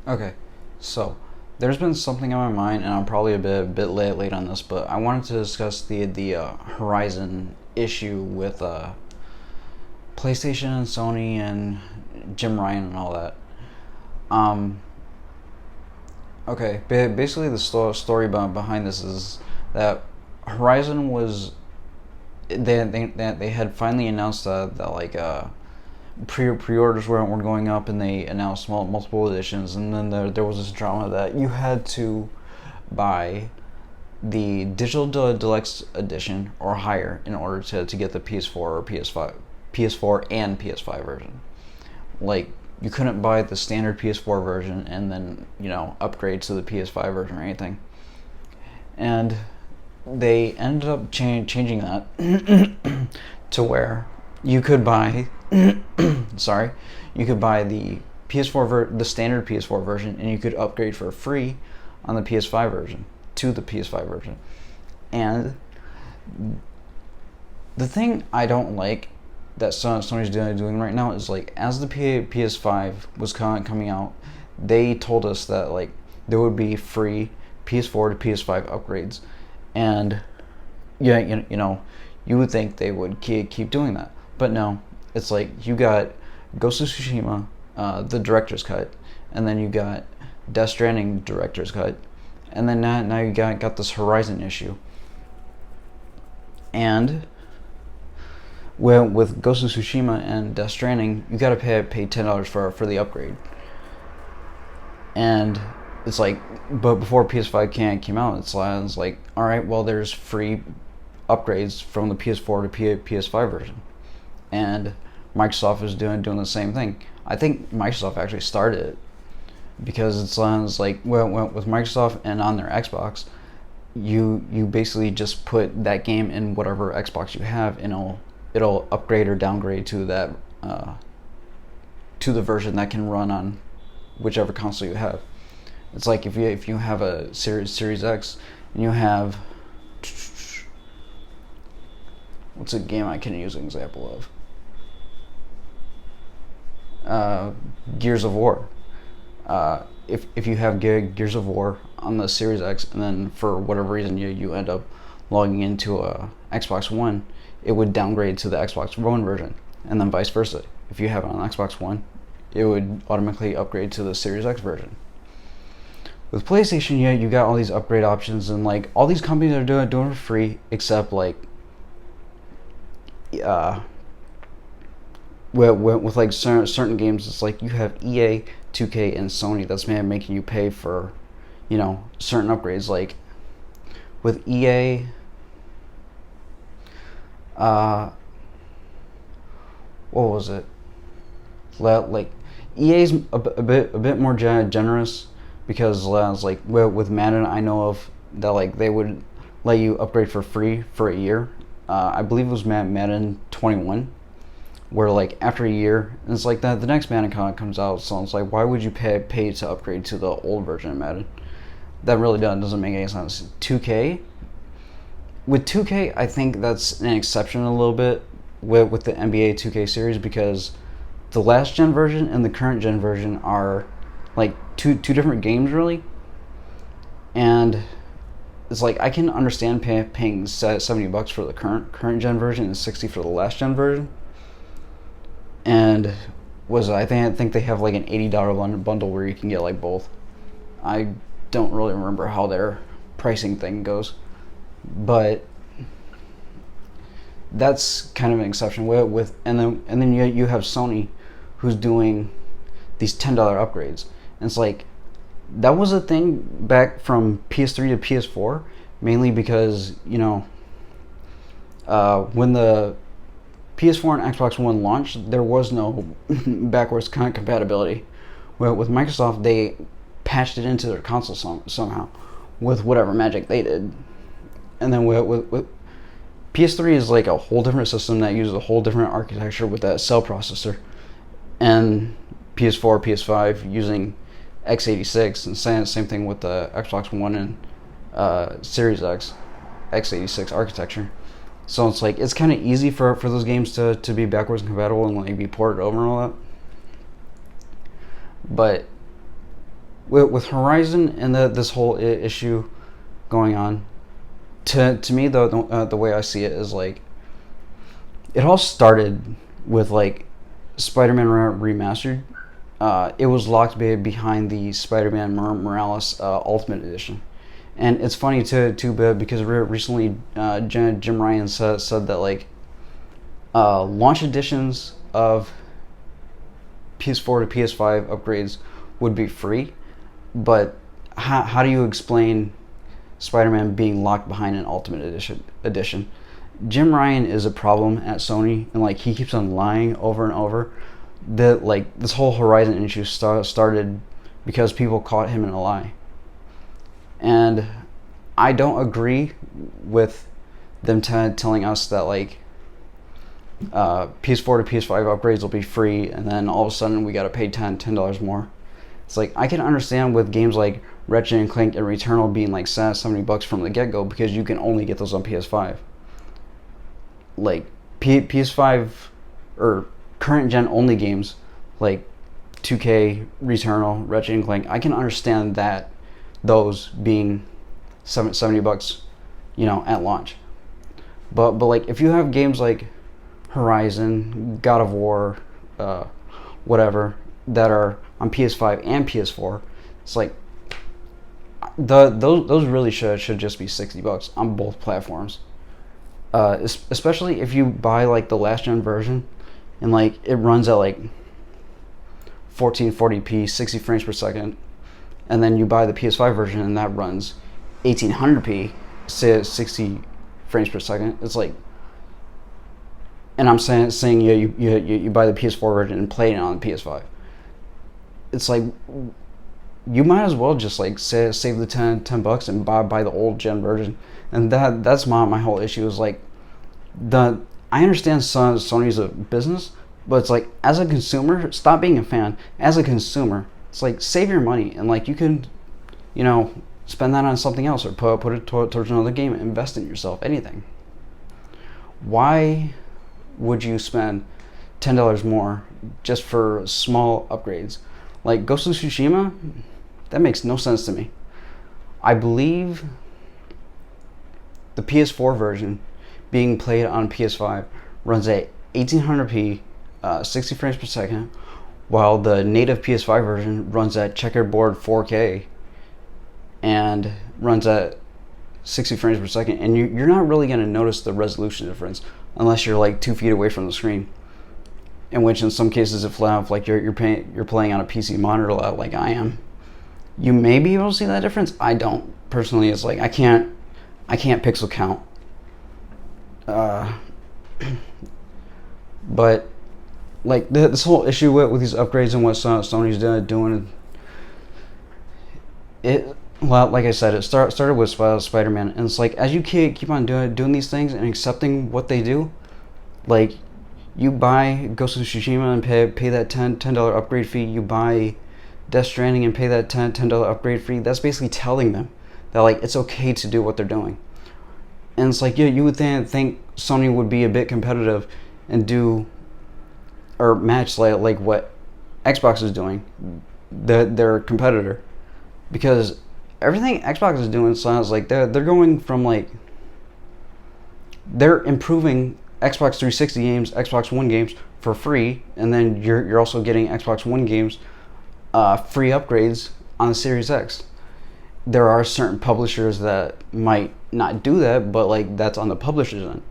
Okay, so there's been something on my mind, and I'm probably a bit late on this, but I wanted to discuss the Horizon issue with PlayStation and Sony and Jim Ryan and all that. Um, okay, basically the story behind this is that Horizon was they had finally announced that like pre-orders weren't going up, and they announced multiple editions, and then there was this drama that you had to buy the digital deluxe edition or higher in order to get the PS4 or PS4 and PS5 version. Like, you couldn't buy the standard PS4 version and then upgrade to the PS5 version or anything. And they ended up changing that to where you could buy sorry, you could buy the the standard PS4 version, and you could upgrade for free on the PS5 version to the PS5 version. And the thing I don't like that Sony's doing right now is, like, as the PS5 was coming out, they told us that, like, there would be free PS4 to PS5 upgrades, and yeah, you would think they would keep doing that, but no. It's like you got Ghost of Tsushima, the director's cut, and then you got Death Stranding director's cut, and then now you got this Horizon issue. And with Ghost of Tsushima and Death Stranding, you gotta pay $10 for the upgrade. And it's like, but before PS5 came out, it's like, all right, well, there's free upgrades from the PS4 to PS5 version, and Microsoft is doing the same thing. I think Microsoft actually started it, because it sounds like, well, with Microsoft and on their Xbox, you basically just put that game in whatever Xbox you have, and it'll upgrade or downgrade to that to the version that can run on whichever console you have. It's like if you have a Series X and you have, what's a game I can use an example of? Gears of War. If you have Gears of War on the Series X, and then for whatever reason you end up logging into a Xbox One, it would downgrade to the Xbox One version, and then vice versa. If you have it on Xbox One, it would automatically upgrade to the Series X version. With PlayStation, you got all these upgrade options, and like all these companies are doing it for free, except like with like certain games. It's like you have EA, 2K, and Sony that's making you pay for certain upgrades. Like with EA, what was it? Like EA's a bit more generous, because like with Madden, I know of that, like they would let you upgrade for free for a year. I believe it was Madden 21, where like after a year, and it's like that the next Madden comes out, so it's like, why would you pay to upgrade to the old version of Madden? That really doesn't make any sense. 2K, with 2K, I think that's an exception a little bit with the NBA 2K series, because the last gen version and the current gen version are like two different games, really. And it's like, I can understand paying $70 for the current gen version and $60 for the last gen version. And I think they have like an $80 bundle where you can get like both. I don't really remember how their pricing thing goes, but that's kind of an exception with and then you have Sony, who's doing these $10 upgrades. And it's like, that was a thing back from PS3 to PS4, mainly because when the PS4 and Xbox One launched, there was no backwards compatibility. Well, with Microsoft, they patched it into their console somehow with whatever magic they did. And then with PS3 is like a whole different system that uses a whole different architecture with that cell processor, and PS4, PS5 using x86, and same thing with the Xbox One and Series X, x86 architecture. So it's like, it's kind of easy for those games to be backwards compatible and like be ported over and all that. But with Horizon and this whole issue going on, to me though, the way I see it is like, it all started with like Spider-Man Remastered. It was locked behind the Spider-Man Morales Ultimate Edition, and it's funny too because recently Jim Ryan said that like launch editions of PS4 to PS5 upgrades would be free, but how do you explain Spider-Man being locked behind an Ultimate Edition? Jim Ryan is a problem at Sony, and like he keeps on lying over and over. That like this whole Horizon issue started because people caught him in a lie, and I don't agree with them telling us that like PS4 to PS5 upgrades will be free, and then all of a sudden we got to pay $10 more. It's like, I can understand with games like Ratchet and Clank and Returnal being like $70 from the get-go because you can only get those on PS5. Like PS5 or current gen only games like 2K, Returnal, Ratchet and Clank, I can understand that those being $70, you know, at launch. But like if you have games like Horizon, God of War, whatever, that are on PS5 and PS4, it's like those really should just be $60 on both platforms. Especially if you buy like the last gen version and like it runs at like 1440p 60 frames per second, and then you buy the PS5 version and that runs 1800p 60 frames per second. It's like, and I'm saying you buy the PS4 version and play it on the PS5. It's like, you might as well just like save the $10 and buy the old gen version. And that's my whole issue is like, I understand Sony's a business, but it's like, as a consumer, stop being a fan. As a consumer, it's like, save your money and like you can, you know, spend that on something else or put it towards another game, invest in yourself, anything. Why would you spend $10 more just for small upgrades? Like Ghost of Tsushima, that makes no sense to me. I believe the PS4 version being played on PS5 runs at 1800p, 60 frames per second, while the native PS5 version runs at checkerboard 4K and runs at 60 frames per second. And you're not really going to notice the resolution difference unless you're like 2 feet away from the screen. In which, in some cases, if like you're playing on a PC monitor like I am, you may be able to see that difference. I don't personally. It's like I can't pixel count. But like this whole issue with these upgrades and what Sony's doing, it, well, like I said, it started with Spider-Man, and it's like, as you keep on doing these things and accepting what they do, like, you buy Ghost of Tsushima and pay that $10 upgrade fee. You buy Death Stranding and pay that $10 upgrade fee. That's basically telling them that like it's okay to do what they're doing. And it's like, yeah, you would think Sony would be a bit competitive and do or match like what Xbox is doing, their competitor, because everything Xbox is doing sounds like they're going from like, they're improving Xbox 360 games, Xbox One games for free, and then you're also getting Xbox One games free upgrades on the Series X. There are certain publishers that might not do that, but like that's on the publisher's end.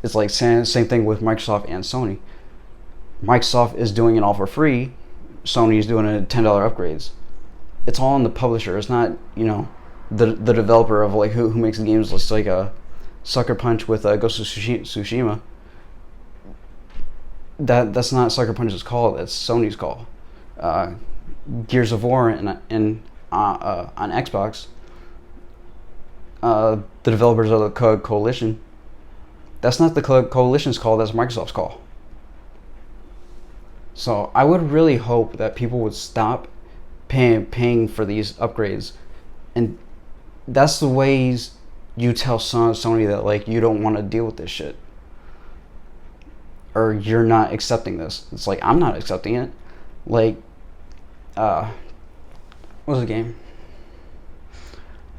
It's like same thing with Microsoft and Sony. Microsoft is doing it all for free. Sony is doing it at $10 upgrades. It's all on the publisher. It's not, you know, the developer of like who makes the games. It's like a Sucker Punch with Ghost of Tsushima. That's not Sucker Punch's call. That's Sony's call. Gears of War and on Xbox, the developers of the Coalition. That's not the Coalition's call. That's Microsoft's call. So I would really hope that people would stop paying for these upgrades, and that's the ways you tell Sony that like you don't want to deal with this shit, or you're not accepting this. It's like, I'm not accepting it. Like was a game.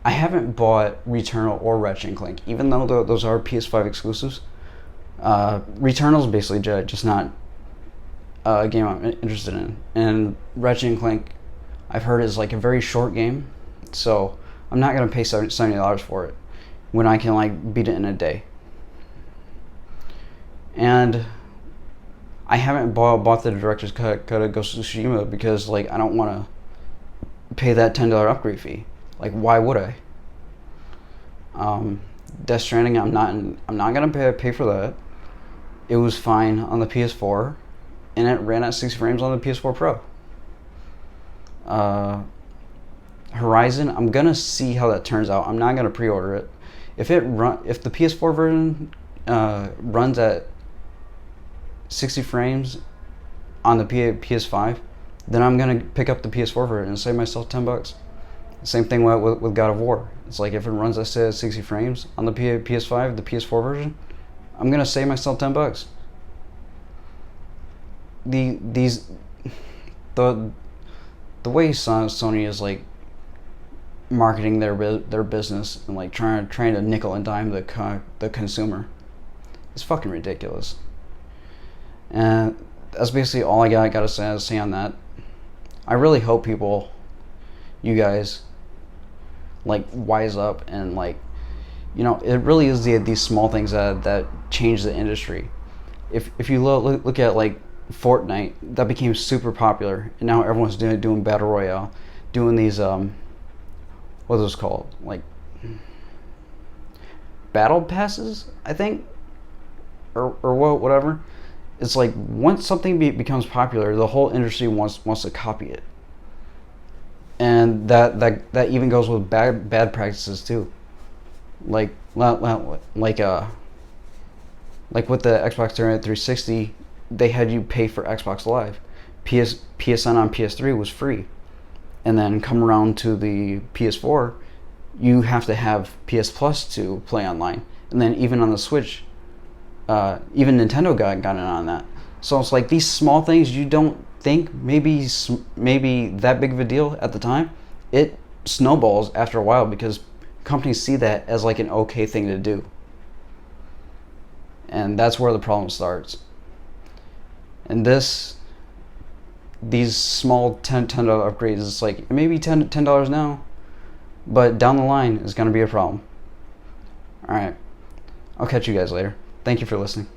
I haven't bought Returnal or Ratchet and Clank, even though those are PS5 exclusives. Returnal's basically just not a game I'm interested in, and Ratchet and Clank, I've heard, is like a very short game, so I'm not gonna pay $70 for it when I can like beat it in a day. And I haven't bought the director's cut of Ghost of Tsushima because like I don't want to pay that $10 upgrade fee. Like, why would I? Death Stranding, I'm not gonna pay for that. It was fine on the PS4, and it ran at 60 frames on the PS4 Pro. Horizon, I'm gonna see how that turns out. I'm not gonna pre-order it. If the PS4 version runs at 60 frames on the PS5, then I'm gonna pick up the PS4 version and save myself $10. Same thing with God of War. It's like if it runs at 60 frames on the PS5, the PS4 version, I'm gonna save myself $10. The way Sony is like marketing their business and like trying to nickel and dime the consumer, it's fucking ridiculous. And that's basically all I gotta say on that. I really hope you guys, like, wise up and, like, you know, it really is these small things that change the industry. If you look at, like, Fortnite, that became super popular, and now everyone's doing Battle Royale, doing these, what are those called? Like, battle passes, I think? Or whatever. It's like, once something becomes popular, the whole industry wants to copy it. And that even goes with bad practices too. Like with the Xbox 360, they had you pay for Xbox Live. PSN on PS3 was free, and then come around to the PS4, you have to have PS Plus to play online. And then even on the Switch, even Nintendo got in on that. So it's like these small things you don't think maybe that big of a deal at the time, it snowballs after a while because companies see that as like an okay thing to do, and that's where the problem starts. And these small $10 upgrades, it's like maybe $10 now, but down the line is going to be a problem. All right, I'll catch you guys later. Thank you for listening.